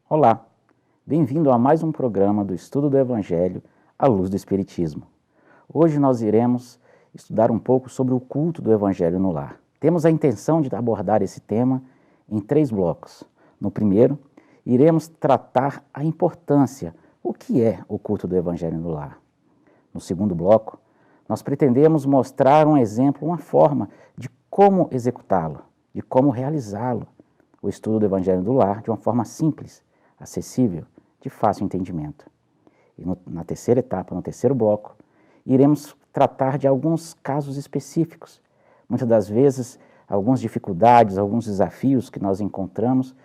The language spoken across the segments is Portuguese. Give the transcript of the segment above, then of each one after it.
Olá, bem-vindo a mais um programa do Estudo do Evangelho à luz do Espiritismo. Hoje nós iremos estudar um pouco sobre o culto do Evangelho no lar. Temos a intenção de abordar esse tema em 3 blocos. No primeiro, iremos tratar a importância, o que é o culto do Evangelho no lar. No segundo bloco, nós pretendemos mostrar um exemplo, uma forma de como executá-lo, de como realizá-lo, o estudo do Evangelho do lar de uma forma simples, acessível, de fácil entendimento. E na terceira etapa, no terceiro bloco, iremos tratar de alguns casos específicos, muitas das vezes algumas dificuldades, alguns desafios que nós encontramos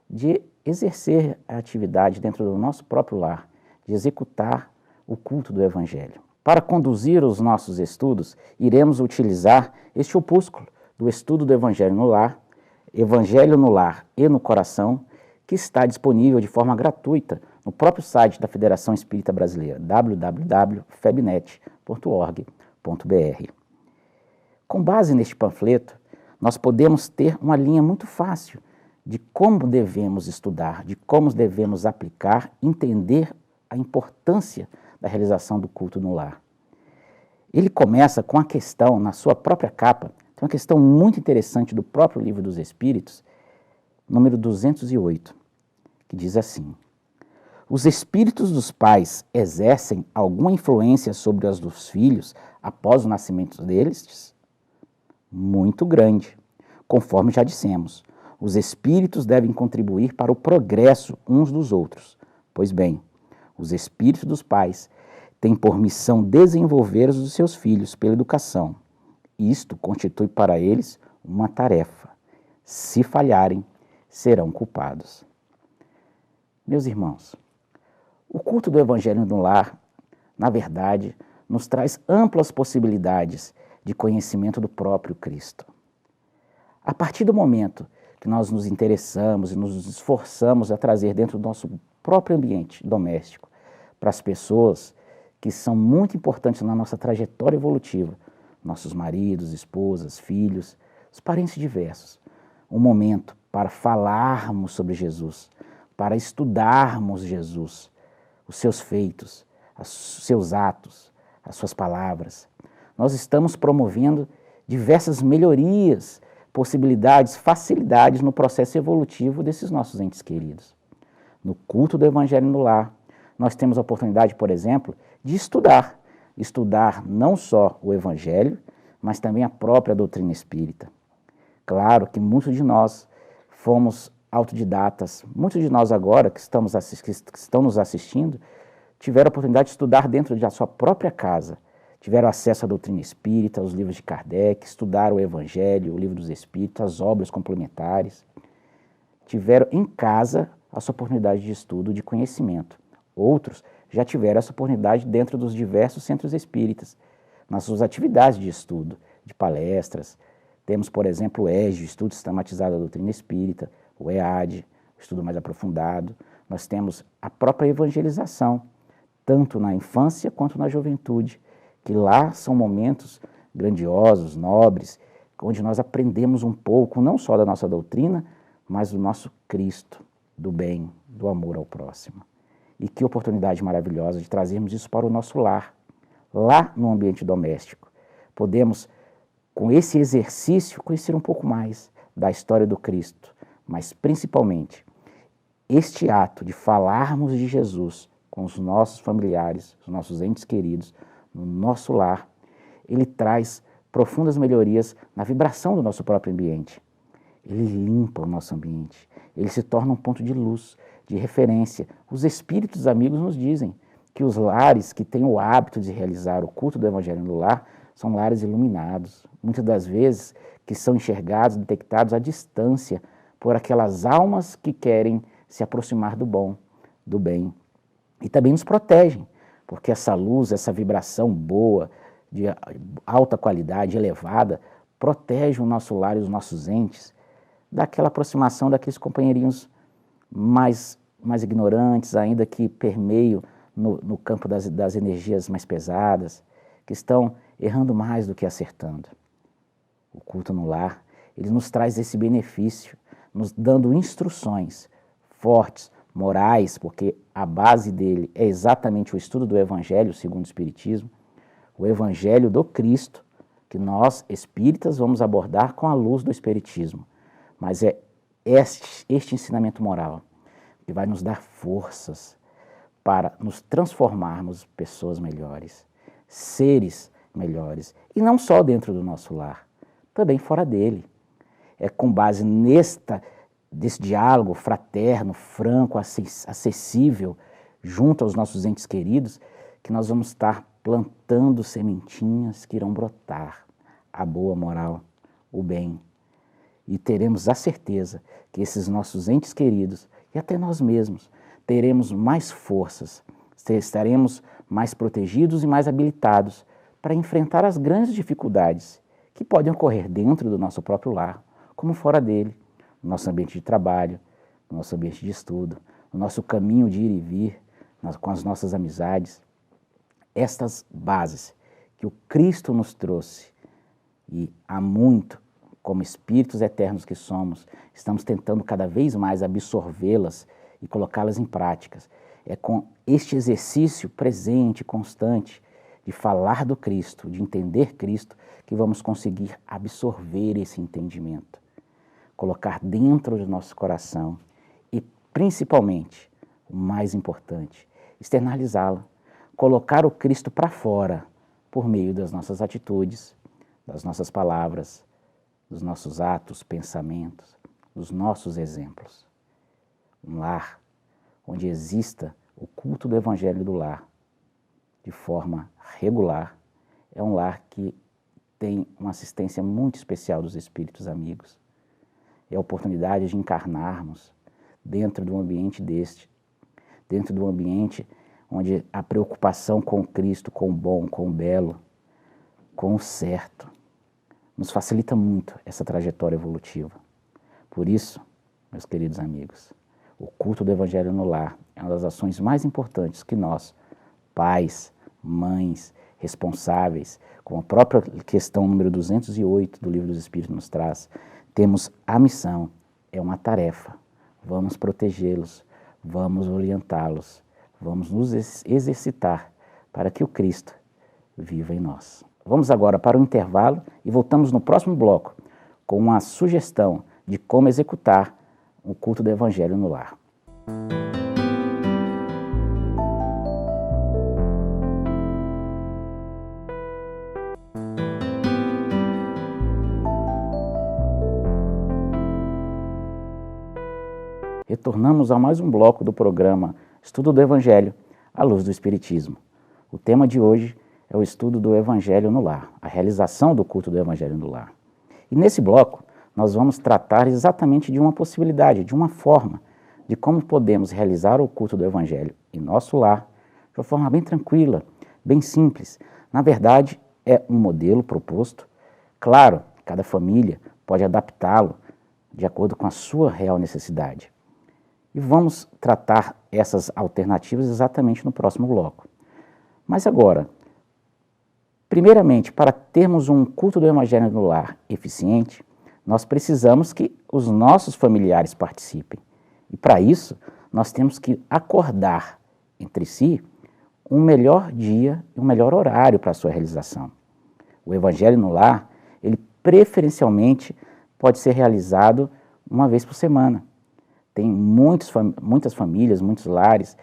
de exercer a atividade dentro do nosso próprio lar, de executar o culto do Evangelho. Para conduzir os nossos estudos, iremos utilizar este opúsculo do estudo do Evangelho no lar e no coração, que está disponível de forma gratuita no próprio site da Federação Espírita Brasileira, www.febnet.org.br. Com base neste panfleto, nós podemos ter uma linha muito fácil de como devemos estudar, de como devemos aplicar, entender a importância da realização do culto no lar. Ele começa com a questão, na sua própria capa, tem uma questão muito interessante do próprio Livro dos Espíritos, número 208, que diz assim: os espíritos dos pais exercem alguma influência sobre os dos filhos após o nascimento deles? Muito grande. Conforme já dissemos, os espíritos devem contribuir para o progresso uns dos outros. Pois bem, os espíritos dos pais têm por missão desenvolver os seus filhos pela educação. Isto constitui para eles uma tarefa. Se falharem, serão culpados. Meus irmãos, o culto do Evangelho no lar, na verdade, nos traz amplas possibilidades de conhecimento do próprio Cristo. A partir do momento que nós nos interessamos e nos esforçamos a trazer dentro do nosso próprio ambiente doméstico, para as pessoas que são muito importantes na nossa trajetória evolutiva, nossos maridos, esposas, filhos, os parentes diversos, um momento para falarmos sobre Jesus, para estudarmos Jesus, os seus feitos, os seus atos, as suas palavras. Nós estamos promovendo diversas melhorias, possibilidades, facilidades no processo evolutivo desses nossos entes queridos. No culto do Evangelho no lar, nós temos a oportunidade, por exemplo, de estudar não só o Evangelho, mas também a própria doutrina espírita. Claro que muitos de nós fomos autodidatas, muitos de nós agora que estão nos assistindo, tiveram a oportunidade de estudar dentro da sua própria casa, tiveram acesso à doutrina espírita, aos livros de Kardec, estudaram o Evangelho, o Livro dos Espíritos, as obras complementares, tiveram em casa a sua oportunidade de estudo, de conhecimento. Outros já tiveram essa oportunidade dentro dos diversos centros espíritas, nas suas atividades de estudo, de palestras. Temos, por exemplo, o EJO, Estudo Sistematizado da Doutrina Espírita, o EAD, o estudo mais aprofundado. Nós temos a própria evangelização, tanto na infância quanto na juventude, que lá são momentos grandiosos, nobres, onde nós aprendemos um pouco, não só da nossa doutrina, mas do nosso Cristo, do bem, do amor ao próximo. E que oportunidade maravilhosa de trazermos isso para o nosso lar, lá no ambiente doméstico. Podemos, com esse exercício, conhecer um pouco mais da história do Cristo, mas principalmente este ato de falarmos de Jesus com os nossos familiares, os nossos entes queridos, no nosso lar, ele traz profundas melhorias na vibração do nosso próprio ambiente. Ele limpa o nosso ambiente, ele se torna um ponto de luz, de referência. Os espíritos amigos nos dizem que os lares que têm o hábito de realizar o culto do Evangelho no lar são lares iluminados, muitas das vezes que são enxergados, detectados à distância por aquelas almas que querem se aproximar do bom, do bem. E também nos protegem, porque essa luz, essa vibração boa, de alta qualidade, elevada, protege o nosso lar e os nossos entes daquela aproximação daqueles companheirinhos mais ignorantes, ainda que permeiam no campo das energias mais pesadas, que estão errando mais do que acertando. O culto no lar, ele nos traz esse benefício, nos dando instruções fortes, morais, porque a base dele é exatamente o estudo do Evangelho segundo o Espiritismo, o Evangelho do Cristo, que nós, espíritas, vamos abordar com a luz do Espiritismo. Mas é este ensinamento moral que vai nos dar forças para nos transformarmos pessoas melhores, seres melhores, e não só dentro do nosso lar, também fora dele. É com base desse diálogo fraterno, franco, acessível, junto aos nossos entes queridos, que nós vamos estar plantando sementinhas que irão brotar a boa moral, o bem. E teremos a certeza que esses nossos entes queridos, e até nós mesmos, teremos mais forças, estaremos mais protegidos e mais habilitados para enfrentar as grandes dificuldades que podem ocorrer dentro do nosso próprio lar, como fora dele, no nosso ambiente de trabalho, no nosso ambiente de estudo, no nosso caminho de ir e vir, com as nossas amizades. Estas bases que o Cristo nos trouxe, e há muito, como espíritos eternos que somos, estamos tentando cada vez mais absorvê-las e colocá-las em práticas. É com este exercício presente, constante, de falar do Cristo, de entender Cristo, que vamos conseguir absorver esse entendimento, colocar dentro do nosso coração e, principalmente, o mais importante, externalizá-lo, colocar o Cristo para fora por meio das nossas atitudes, das nossas palavras, dos nossos atos, pensamentos, dos nossos exemplos. Um lar onde exista o culto do Evangelho do lar de forma regular é um lar que tem uma assistência muito especial dos espíritos amigos. É a oportunidade de encarnarmos dentro de um ambiente dentro de um ambiente onde a preocupação com o Cristo, com o bom, com o belo, com o certo, nos facilita muito essa trajetória evolutiva. Por isso, meus queridos amigos, o culto do Evangelho no lar é uma das ações mais importantes que nós, pais, mães, responsáveis, como a própria questão número 208 do Livro dos Espíritos nos traz, temos a missão, é uma tarefa. Vamos protegê-los, vamos orientá-los, vamos nos exercitar para que o Cristo viva em nós. Vamos agora para o intervalo e voltamos no próximo bloco com uma sugestão de como executar o culto do Evangelho no lar. Retornamos a mais um bloco do programa Estudo do Evangelho à luz do Espiritismo. O tema de hoje é o estudo do Evangelho no lar, a realização do culto do Evangelho no lar. E nesse bloco, nós vamos tratar exatamente de uma possibilidade, de uma forma, de como podemos realizar o culto do Evangelho em nosso lar, de uma forma bem tranquila, bem simples. Na verdade, é um modelo proposto. Claro, cada família pode adaptá-lo de acordo com a sua real necessidade. E vamos tratar essas alternativas exatamente no próximo bloco. Mas agora, primeiramente, para termos um culto do Evangelho no lar eficiente, nós precisamos que os nossos familiares participem. E para isso, nós temos que acordar entre si um melhor dia e um melhor horário para a sua realização. O Evangelho no lar, ele preferencialmente pode ser realizado uma vez por semana. Tem muitas famílias, muitos lares,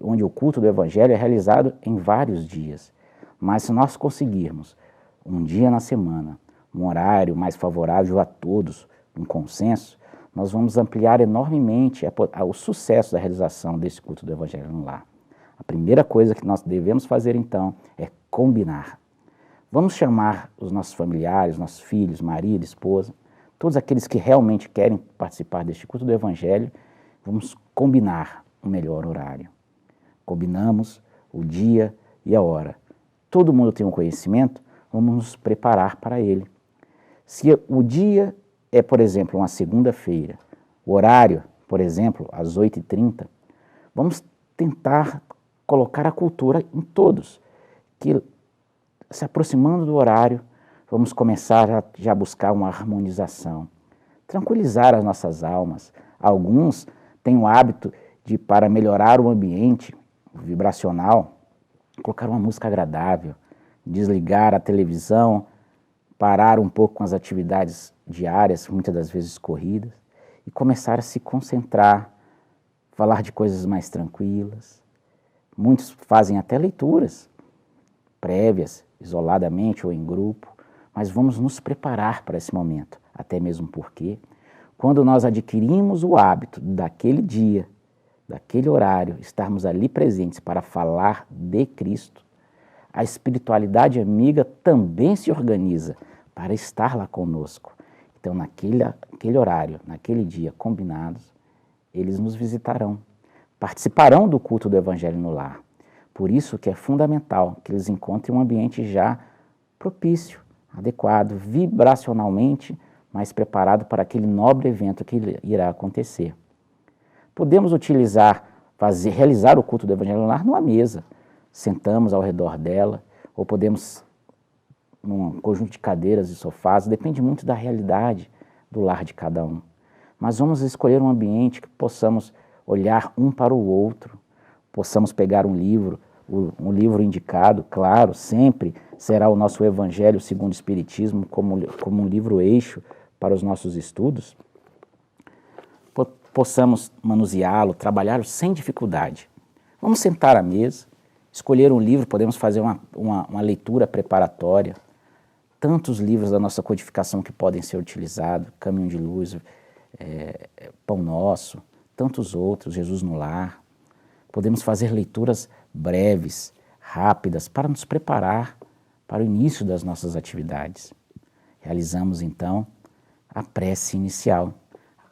onde o culto do Evangelho é realizado em vários dias. Mas se nós conseguirmos um dia na semana, um horário mais favorável a todos, um consenso, nós vamos ampliar enormemente o sucesso da realização desse culto do Evangelho no lar. A primeira coisa que nós devemos fazer, então, é combinar. Vamos chamar os nossos familiares, nossos filhos, marido, esposa, todos aqueles que realmente querem participar deste culto do Evangelho, vamos combinar o melhor horário. Combinamos o dia e a hora. Todo mundo tem um conhecimento, vamos nos preparar para ele. Se o dia é, por exemplo, uma segunda-feira, o horário, por exemplo, às 8h30, vamos tentar colocar a cultura em todos, que se aproximando do horário, vamos começar a já buscar uma harmonização, tranquilizar as nossas almas. Alguns têm o hábito de, para melhorar o ambiente vibracional, colocar uma música agradável, desligar a televisão, parar um pouco com as atividades diárias, muitas das vezes corridas, e começar a se concentrar, falar de coisas mais tranquilas. Muitos fazem até leituras prévias, isoladamente ou em grupo, mas vamos nos preparar para esse momento, até mesmo porque, quando nós adquirimos o hábito daquele dia, daquele horário, estarmos ali presentes para falar de Cristo, a espiritualidade amiga também se organiza para estar lá conosco. Então, naquele horário, naquele dia, combinados, eles nos visitarão, participarão do culto do Evangelho no lar. Por isso que é fundamental que eles encontrem um ambiente já propício, adequado, vibracionalmente mais preparado para aquele nobre evento que irá acontecer. Podemos realizar o culto do Evangelho no lar numa mesa, sentamos ao redor dela, ou podemos num conjunto de cadeiras e sofás, depende muito da realidade do lar de cada um. Mas vamos escolher um ambiente que possamos olhar um para o outro, possamos pegar um livro indicado, claro, sempre será o nosso Evangelho segundo o Espiritismo como um livro eixo para os nossos estudos, possamos manuseá-lo, trabalhá-lo sem dificuldade. Vamos sentar à mesa, escolher um livro, podemos fazer uma leitura preparatória, tantos livros da nossa codificação que podem ser utilizados, Caminho de Luz, Pão Nosso, tantos outros, Jesus no Lar. Podemos fazer leituras breves, rápidas, para nos preparar para o início das nossas atividades. Realizamos, então, a prece inicial,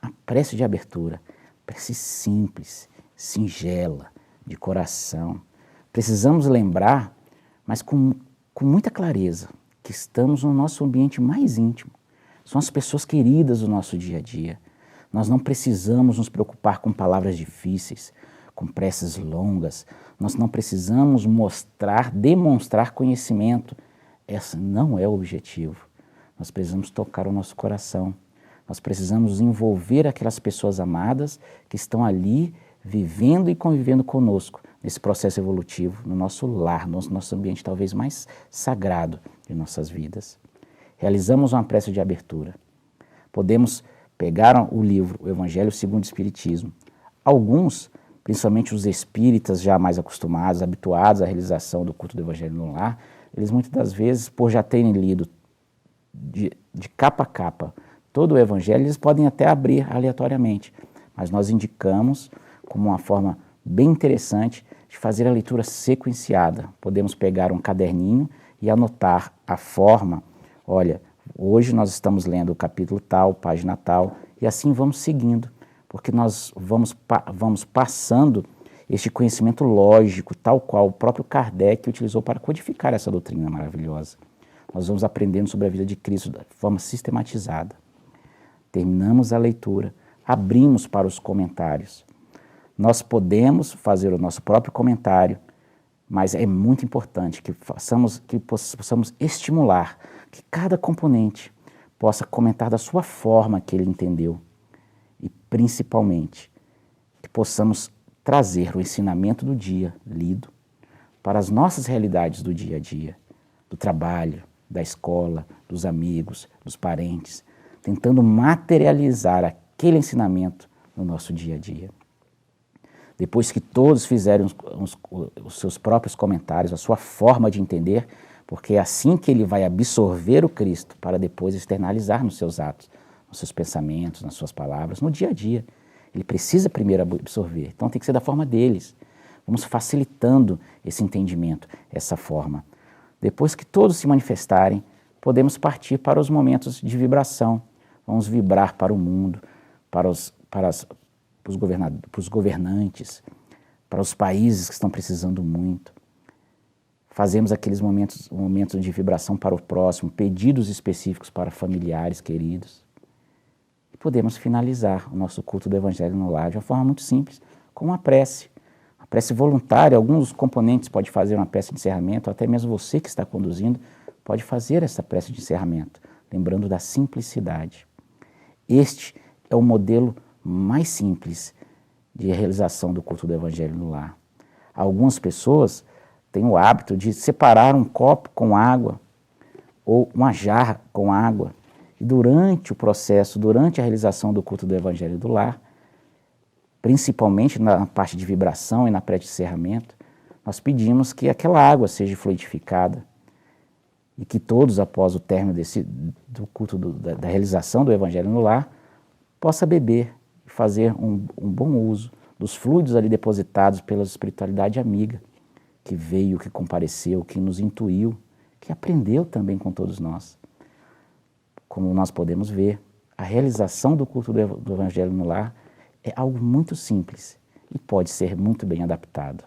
a prece de abertura, prece simples, singela, de coração. Precisamos lembrar, mas com muita clareza, que estamos no nosso ambiente mais íntimo. São as pessoas queridas do nosso dia a dia. Nós não precisamos nos preocupar com palavras difíceis, com preces longas. Nós não precisamos demonstrar conhecimento. Esse não é o objetivo. Nós precisamos tocar o nosso coração. Nós precisamos envolver aquelas pessoas amadas que estão ali vivendo e convivendo conosco nesse processo evolutivo, no nosso lar, no nosso ambiente talvez mais sagrado de nossas vidas. Realizamos uma prece de abertura. Podemos pegar o livro, o Evangelho segundo o Espiritismo. Alguns, principalmente os espíritas já mais acostumados, habituados à realização do culto do Evangelho no lar, eles muitas das vezes, por já terem lido de capa a capa todo o Evangelho, eles podem até abrir aleatoriamente, mas nós indicamos como uma forma bem interessante de fazer a leitura sequenciada. Podemos pegar um caderninho e anotar a forma. Olha, hoje nós estamos lendo o capítulo tal, página tal, e assim vamos seguindo, porque nós vamos passando este conhecimento lógico, tal qual o próprio Kardec utilizou para codificar essa doutrina maravilhosa. Nós vamos aprendendo sobre a vida de Cristo de forma sistematizada. Terminamos a leitura, abrimos para os comentários. Nós podemos fazer o nosso próprio comentário, mas é muito importante que possamos estimular que cada componente possa comentar da sua forma que ele entendeu e, principalmente, que possamos trazer o ensinamento do dia lido para as nossas realidades do dia a dia, do trabalho, da escola, dos amigos, dos parentes, tentando materializar aquele ensinamento no nosso dia a dia. Depois que todos fizerem os seus próprios comentários, a sua forma de entender, porque é assim que ele vai absorver o Cristo para depois externalizar nos seus atos, nos seus pensamentos, nas suas palavras, no dia a dia. Ele precisa primeiro absorver, então tem que ser da forma deles. Vamos facilitando esse entendimento, essa forma. Depois que todos se manifestarem, podemos partir para os momentos de vibração. Vamos vibrar para o mundo, para os governantes, para os países que estão precisando muito. Fazemos aqueles momentos de vibração para o próximo, pedidos específicos para familiares queridos. E podemos finalizar o nosso culto do Evangelho no lar de uma forma muito simples, com uma prece Prece voluntária, alguns componentes podem fazer uma prece de encerramento, até mesmo você que está conduzindo pode fazer essa prece de encerramento, lembrando da simplicidade. Este é o modelo mais simples de realização do culto do Evangelho no lar. Algumas pessoas têm o hábito de separar um copo com água ou uma jarra com água e durante o processo, durante a realização do culto do Evangelho do lar, principalmente na parte de vibração e na prece de encerramento, nós pedimos que aquela água seja fluidificada e que todos, após o término do culto da realização do Evangelho no lar, possa beber e fazer um bom uso dos fluidos ali depositados pela espiritualidade amiga, que veio, que compareceu, que nos intuiu, que aprendeu também com todos nós. Como nós podemos ver, a realização do culto do Evangelho no lar é algo muito simples e pode ser muito bem adaptado.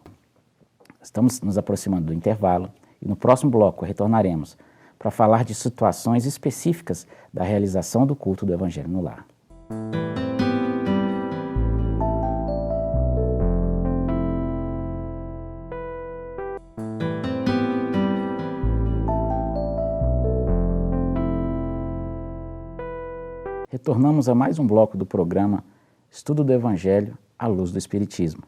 Estamos nos aproximando do intervalo e no próximo bloco retornaremos para falar de situações específicas da realização do culto do Evangelho no lar. Retornamos a mais um bloco do programa Estudo do Evangelho à Luz do Espiritismo.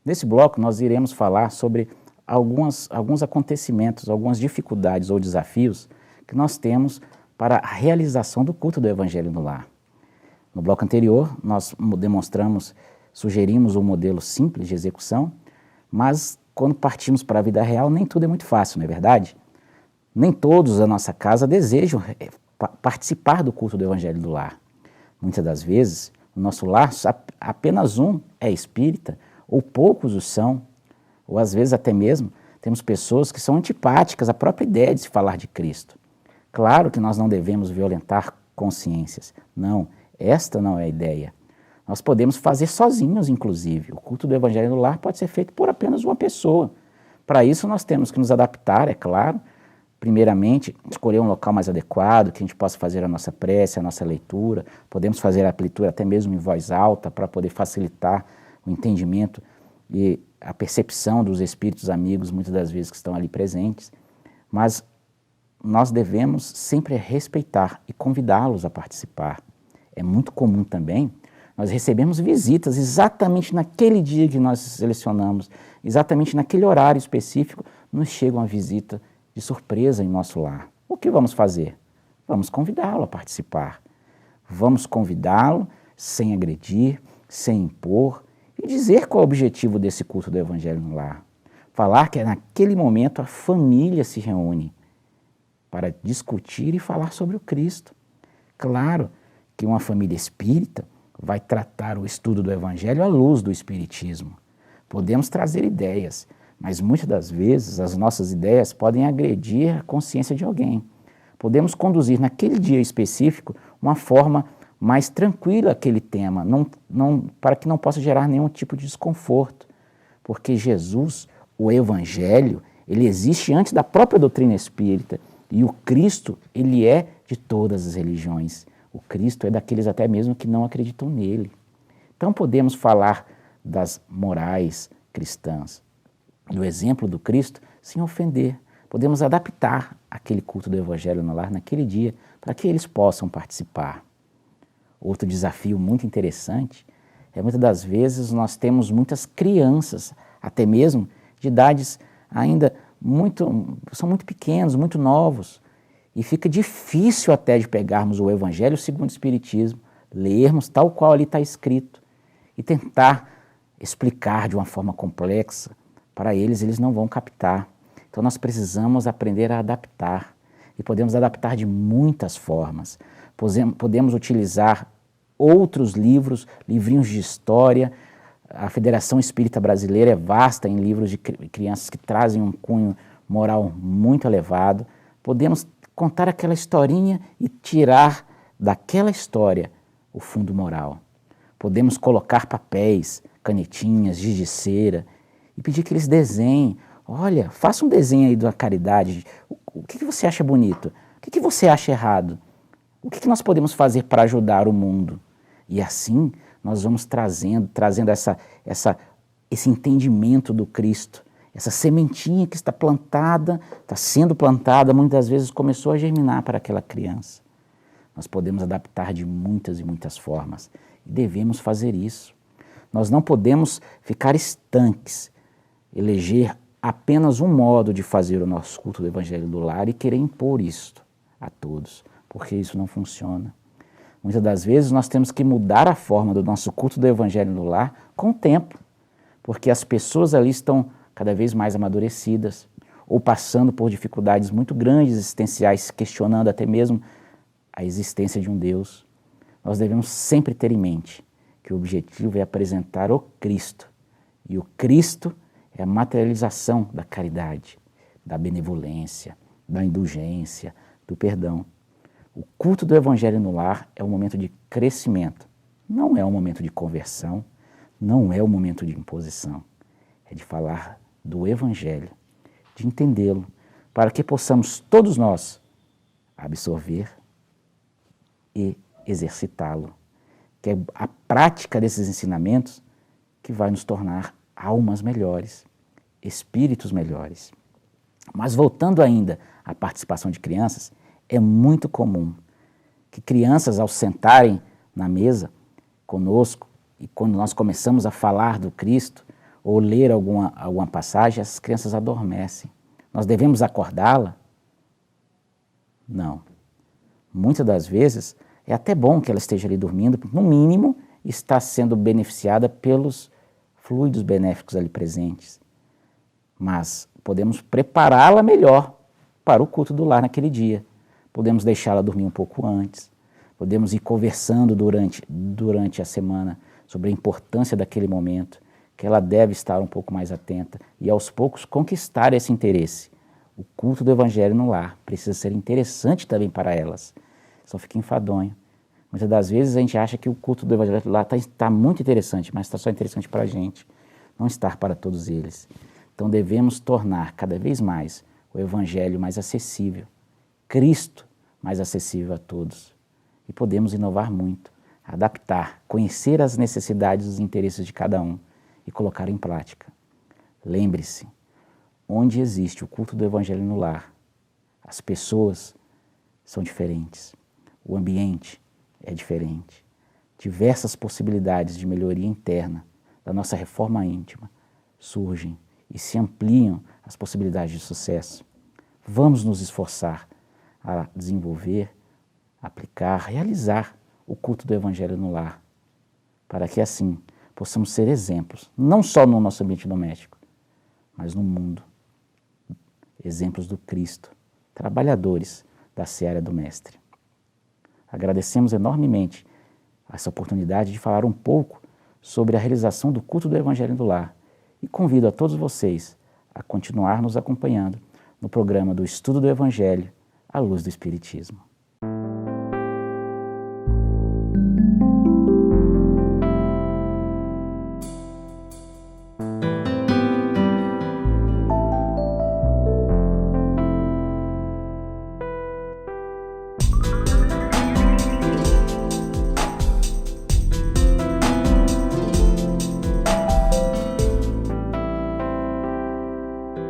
Nesse bloco nós iremos falar sobre alguns acontecimentos, algumas dificuldades ou desafios que nós temos para a realização do culto do Evangelho no lar. No bloco anterior nós sugerimos um modelo simples de execução, mas quando partimos para a vida real nem tudo é muito fácil, não é verdade? Nem todos da nossa casa desejam participar do culto do Evangelho do lar. Muitas das vezes, no nosso lar, apenas um é espírita, ou poucos o são, ou às vezes até mesmo temos pessoas que são antipáticas à própria ideia de se falar de Cristo. Claro que nós não devemos violentar consciências. Não, esta não é a ideia. Nós podemos fazer sozinhos, inclusive. O culto do Evangelho no lar pode ser feito por apenas uma pessoa. Para isso nós temos que nos adaptar, é claro. Primeiramente, escolher um local mais adequado, que a gente possa fazer a nossa prece, a nossa leitura. Podemos fazer a leitura até mesmo em voz alta, para poder facilitar o entendimento e a percepção dos espíritos amigos, muitas das vezes que estão ali presentes. Mas nós devemos sempre respeitar e convidá-los a participar. É muito comum também, nós recebemos visitas exatamente naquele dia que nós selecionamos, exatamente naquele horário específico, nos chega uma visita de surpresa em nosso lar. O que vamos fazer? Vamos convidá-lo a participar. Vamos convidá-lo sem agredir, sem impor e dizer qual é o objetivo desse culto do Evangelho no lar. Falar que naquele momento a família se reúne para discutir e falar sobre o Cristo. Claro que uma família espírita vai tratar o estudo do Evangelho à luz do Espiritismo. Podemos trazer ideias, mas muitas das vezes as nossas ideias podem agredir a consciência de alguém. Podemos conduzir naquele dia específico uma forma mais tranquila aquele tema, para que não possa gerar nenhum tipo de desconforto. Porque Jesus, o Evangelho, ele existe antes da própria doutrina espírita. E o Cristo, ele é de todas as religiões. O Cristo é daqueles até mesmo que não acreditam nele. Então podemos falar das morais cristãs, do exemplo do Cristo, sem ofender. Podemos adaptar aquele culto do Evangelho no lar naquele dia para que eles possam participar. Outro desafio muito interessante é muitas das vezes nós temos muitas crianças, até mesmo de idades ainda são muito pequenos, muito novos, e fica difícil até de pegarmos o Evangelho segundo o Espiritismo, lermos tal qual ali está escrito e tentar explicar de uma forma complexa. Para eles não vão captar. Então nós precisamos aprender a adaptar. E podemos adaptar de muitas formas. Podemos utilizar outros livros, livrinhos de história. A Federação Espírita Brasileira é vasta em livros de crianças que trazem um cunho moral muito elevado. Podemos contar aquela historinha e tirar daquela história o fundo moral. Podemos colocar papéis, canetinhas, giz de cera, e pedir que eles desenhem. Olha, faça um desenho aí da caridade. O que você acha bonito? O que você acha errado? O que nós podemos fazer para ajudar o mundo? E assim nós vamos trazendo esse entendimento do Cristo, essa sementinha que está plantada, está sendo plantada, muitas vezes começou a germinar para aquela criança. Nós podemos adaptar de muitas e muitas formas e devemos fazer isso. Nós não podemos ficar estanques, eleger apenas um modo de fazer o nosso culto do Evangelho do Lar e querer impor isto a todos, porque isso não funciona. Muitas das vezes nós temos que mudar a forma do nosso culto do Evangelho no Lar com o tempo, porque as pessoas ali estão cada vez mais amadurecidas ou passando por dificuldades muito grandes existenciais, questionando até mesmo a existência de um Deus. Nós devemos sempre ter em mente que o objetivo é apresentar o Cristo, e o Cristo é a materialização da caridade, da benevolência, da indulgência, do perdão. O culto do Evangelho no Lar é um momento de crescimento, não é um momento de conversão, não é um momento de imposição, é de falar do Evangelho, de entendê-lo, para que possamos todos nós absorver e exercitá-lo, que é a prática desses ensinamentos que vai nos tornar almas melhores, espíritos melhores. Mas voltando ainda à participação de crianças, é muito comum que crianças, ao sentarem na mesa conosco, e quando nós começamos a falar do Cristo, ou ler alguma passagem, as crianças adormecem. Nós devemos acordá-la? Não. Muitas das vezes, é até bom que ela esteja ali dormindo, porque, no mínimo, está sendo beneficiada pelos fluidos benéficos ali presentes. Mas podemos prepará-la melhor para o culto do lar naquele dia. Podemos deixá-la dormir um pouco antes, podemos ir conversando durante a semana sobre a importância daquele momento, que ela deve estar um pouco mais atenta e aos poucos conquistar esse interesse. O culto do Evangelho no lar precisa ser interessante também para elas, só fica enfadonho. Muitas das vezes a gente acha que o culto do Evangelho no lar está muito interessante, mas está só interessante para a gente, não está para todos eles. Então devemos tornar cada vez mais o Evangelho mais acessível, Cristo mais acessível a todos. E podemos inovar muito, adaptar, conhecer as necessidades e os interesses de cada um e colocar em prática. Lembre-se, onde existe o culto do Evangelho no lar, as pessoas são diferentes, o ambiente é diferente, diversas possibilidades de melhoria interna da nossa reforma íntima surgem e se ampliam as possibilidades de sucesso. Vamos nos esforçar a desenvolver, aplicar, realizar o culto do Evangelho no lar, para que assim possamos ser exemplos, não só no nosso ambiente doméstico, mas no mundo. Exemplos do Cristo, trabalhadores da seara do Mestre. Agradecemos enormemente essa oportunidade de falar um pouco sobre a realização do culto do Evangelho no lar e convido a todos vocês a continuar nos acompanhando no programa do Estudo do Evangelho à Luz do Espiritismo.